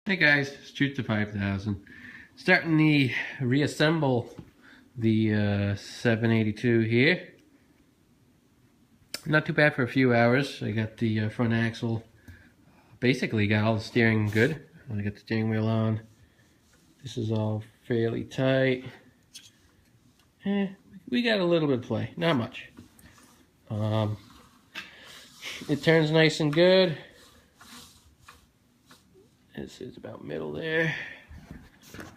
Hey guys, it's Truth to 5000. Starting to reassemble the 782 here. Not too bad for a few hours. I got the front axle, basically got all the steering good. I got the steering wheel on. This is all fairly tight. We got a little bit of play, not much. It turns nice and good. This is about middle there.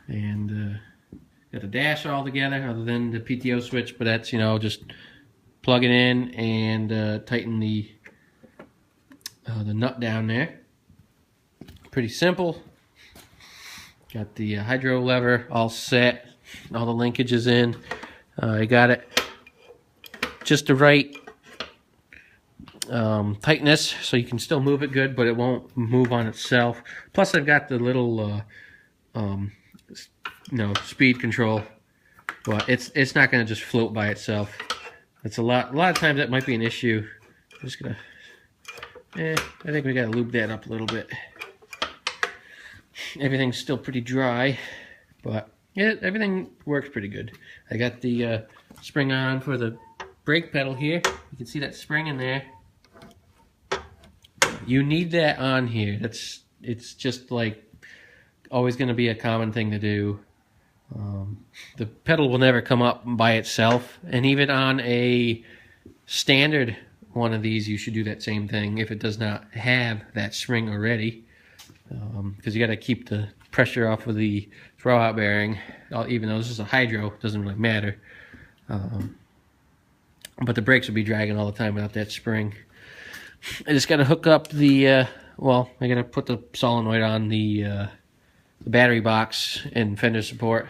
And got the dash all together other than the PTO switch, but that's, just plug it in and tighten the nut down there. Pretty simple. Got the hydro lever all set, all the linkages in. I got it just the right tightness so you can still move it good, but it won't move on itself. Plus I've got the little speed control, but it's not going to just float by itself. It's a lot of times that might be an issue. I'm just gonna I think we gotta lube that up a little bit. Everything's still pretty dry, but yeah, everything works pretty good. I got the spring on for the brake pedal here. You can see that spring in there. You need that on here. It's just like always going to be a common thing to do. The pedal will never come up by itself, and even on a standard one of these you should do that same thing if it does not have that spring already, because you got to keep the pressure off of the throwout bearing. Even though this is a hydro, it doesn't really matter, but the brakes will be dragging all the time without that spring. I just got to hook up the I got to put the solenoid on the battery box and fender support.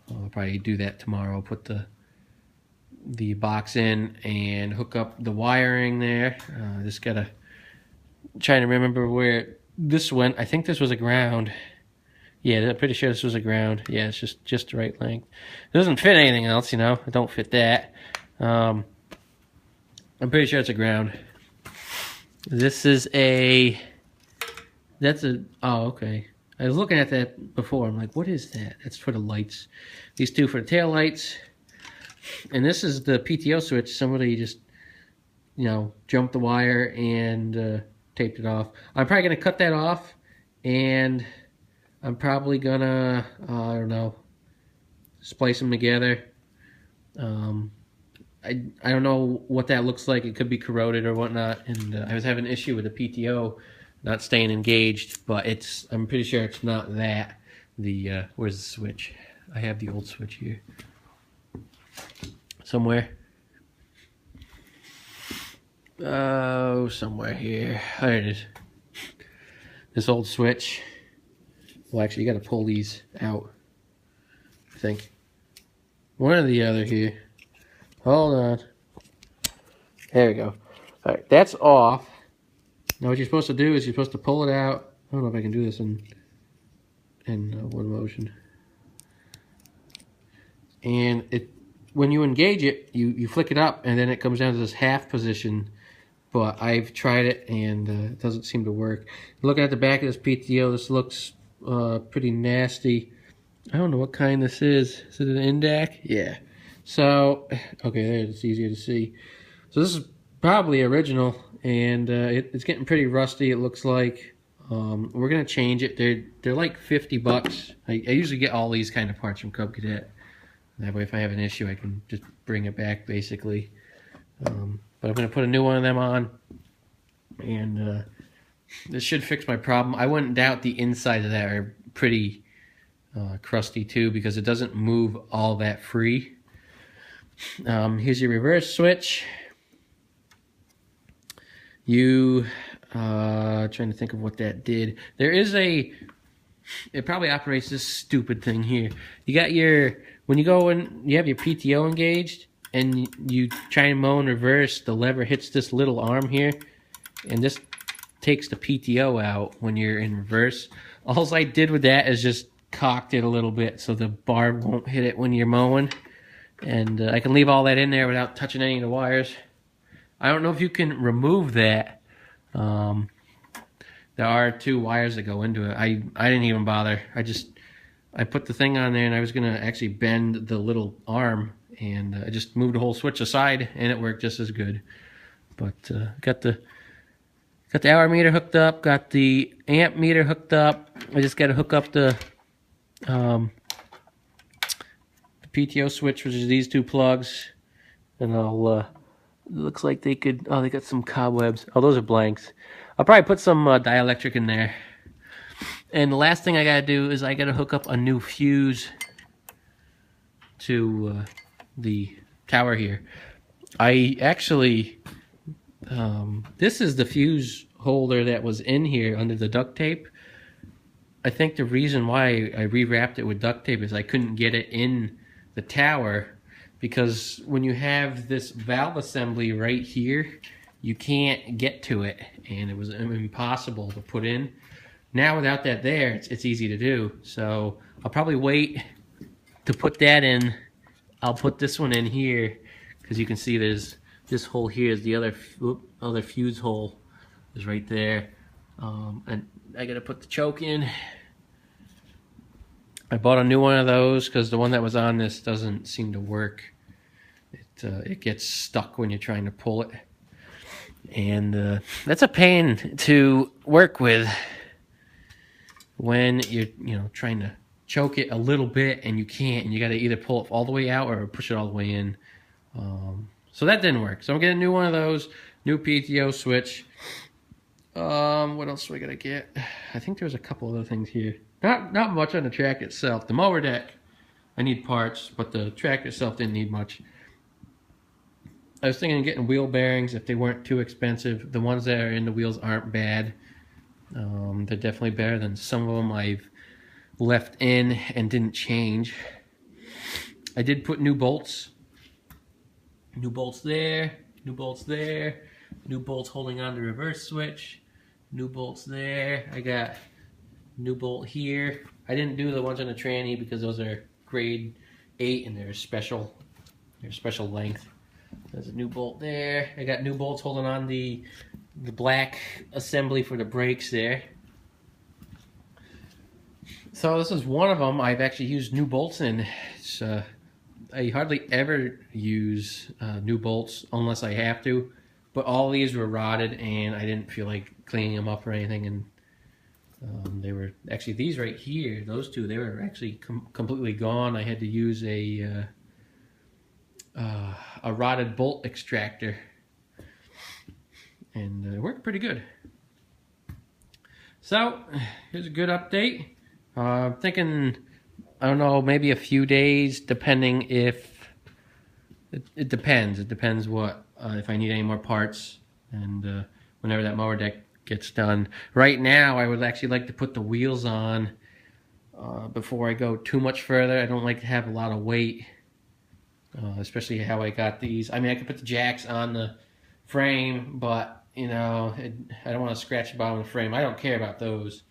I'll probably do that tomorrow. Put the box in and hook up the wiring there. Just gotta try to remember where this went. I think this was a ground. Yeah, I'm pretty sure this was a ground. Yeah, it's just the right length. It doesn't fit anything else, It don't fit that. I'm pretty sure it's a ground. This is oh, okay. I was looking at that before. I'm like, what is that? That's for the lights. These two for the tail lights. And this is the PTO switch. Somebody just, jumped the wire and taped it off. I'm probably going to cut that off. And I'm probably going to, I don't know, splice them together. I don't know what that looks like. It could be corroded or whatnot. And I was having an issue with the PTO not staying engaged, but I'm pretty sure it's not that. Where's the switch? I have the old switch here somewhere. Oh, somewhere here. There it is. This old switch. Well, actually, you got to pull these out, I think. One or the other here. Hold on. There we go. All right, that's off. Now what you're supposed to do is you're supposed to pull it out. I don't know if I can do this in one motion. And when you engage it, you flick it up, and then it comes down to this half position. But I've tried it, and it doesn't seem to work. Looking at the back of this PTO, this looks pretty nasty. I don't know what kind this is. Is it an Indac? Yeah. So, okay, there, it's easier to see. So this is probably original, and it's getting pretty rusty, it looks like. We're going to change it. They're like $50. I usually get all these kind of parts from Cub Cadet. That way if I have an issue, I can just bring it back, basically. But I'm going to put a new one of them on, and this should fix my problem. I wouldn't doubt the inside of that are pretty crusty too, because it doesn't move all that free. Here's your reverse switch. Trying to think of what that did. There is it probably operates this stupid thing here. You got when you go in, you have your PTO engaged, and you try and mow in reverse, the lever hits this little arm here, and this takes the PTO out when you're in reverse. All I did with that is just cocked it a little bit so the bar won't hit it when you're mowing. And I can leave all that in there without touching any of the wires. I don't know if you can remove that, there are 2 wires that go into it. I didn't even bother. I put the thing on there, and I was gonna actually bend the little arm, and I just moved the whole switch aside, and it worked just as good. But got the hour meter hooked up, got the amp meter hooked up. I just got to hook up the PTO switch, which is these 2 plugs, and I'll. It looks like they could. Oh, they got some cobwebs. Oh, those are blanks. I'll probably put some dielectric in there. And the last thing I gotta do is I gotta hook up a new fuse to the tower here. I actually, this is the fuse holder that was in here under the duct tape. I think the reason why I rewrapped it with duct tape is I couldn't get it in the tower, because when you have this valve assembly right here, you can't get to it, and it was impossible to put in. Now without that there, it's easy to do. So I'll probably wait to put that in. I'll put this one in here, because you can see there's this hole here is the other fuse hole is right there. And I gotta put the choke in. I bought a new one of those because the one that was on this doesn't seem to work. It gets stuck when you're trying to pull it, and that's a pain to work with when you're trying to choke it a little bit and you can't, and you got to either pull it all the way out or push it all the way in. So that didn't work. So I'm getting a new one of those, new PTO switch. What else do I gotta get? I think there's a couple other things here. Not much on the track itself. The mower deck, I need parts, but the track itself didn't need much. I was thinking of getting wheel bearings if they weren't too expensive. The ones that are in the wheels aren't bad. They're definitely better than some of them I've left in and didn't change. I did put new bolts. New bolts there, new bolts there, new bolts holding on the reverse switch, new bolts there. I got new bolt here. I didn't do the ones on the tranny because those are grade 8 and they're special length. There's a new bolt there. I got new bolts holding on the black assembly for the brakes there. So this is one of them I've actually used new bolts in. It's, I hardly ever use new bolts unless I have to, but all these were rotted and I didn't feel like cleaning them up or anything, and they were actually, these right here, those two, they were actually completely gone. I had to use a rotted bolt extractor, and it worked pretty good. So here's a good update. I'm thinking, I don't know, maybe a few days, depending if it depends. It depends what if I need any more parts, and whenever that mower deck gets done. Right now, I would actually like to put the wheels on before I go too much further. I don't like to have a lot of weight, especially how I got these. I mean, I could put the jacks on the frame, but you know, I don't want to scratch the bottom of the frame. I don't care about those.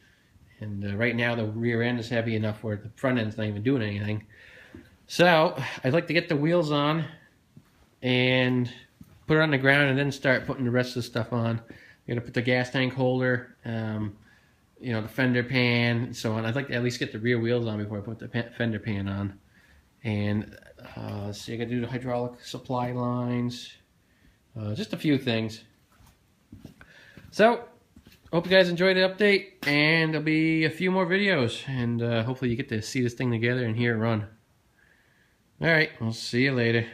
And right now, the rear end is heavy enough where the front end's not even doing anything. So I'd like to get the wheels on and put it on the ground, and then start putting the rest of the stuff on. I'm gonna put the gas tank holder, you know, the fender pan, and so on. I'd like to at least get the rear wheels on before I put the fender pan on. And let's see, I gotta do the hydraulic supply lines, just a few things. So, hope you guys enjoyed the update, and there'll be a few more videos, and hopefully you get to see this thing together and hear it run. Alright, I'll see you later.